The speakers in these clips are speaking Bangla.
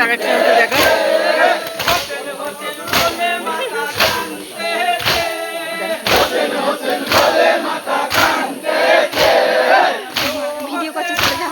আরেকটা দেখা ভিডিও করছে চলে যা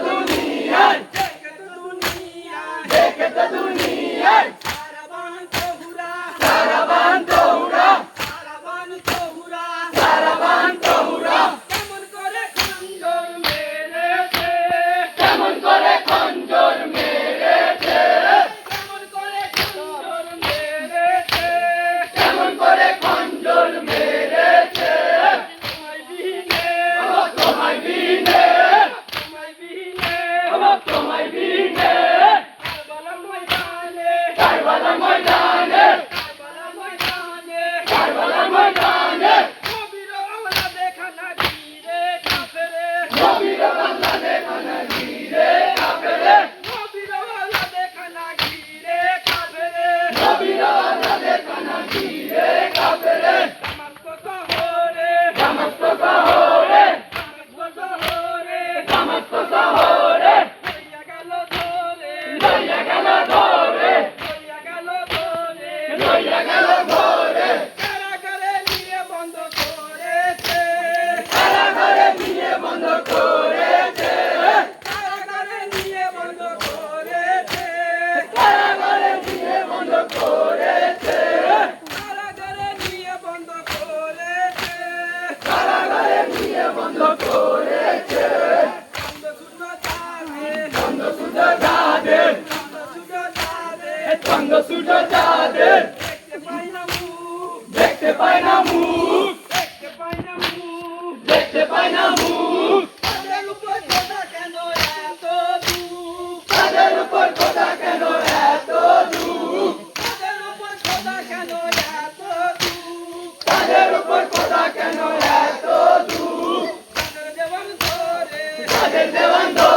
দুনিয়ায় দেখে তো দুনিয়ায় সারাবান তহুরা সারাবান তহুরা কেমন করে খঞ্জর মেরেছে কেমন করে খঞ্জর মেরেছে তোমায় বিনে তোমায় বিনে কারবালা ময়দানে কারবালা ময়দানে নবীর আল্লাহ দেখা না গিরে কাফেরে নবীর আল্লাহ দেখা না গিরে কাফেরে নবীর আল্লাহ দেখা না গিরে কাফেরে নবীর আল্লাহ দেখা না গিরে কাফেরে দামাস্কো শহরে দামাস্কো শহরে লইয়া গেল ধরে লইয়া গেল ধরে কারাগারে নিয়ে বন্ধ করেছে কারাগারে নিয়ে বন্ধ করেছে কারাগারে নিয়ে বন্ধ করেছে কারাগারে নিয়ে বন্ধ করেছে কারাগারে নিয়ে বন্ধ করেছে কারাগারে নিয়ে বন্ধ করেছে চন্দ্র সূর্য যাদের দেখতে পায় না মুখ দেখতে পায় না মুখ তাদের উপর কথা কেন এত দুঃখ তাদের উপর কথা কেন এত দুঃখ তাদের উপর কথা কেন এত দুঃখ তাদের উপর কথা কেন এত দুঃখ তাদের দেওয়ান ধরে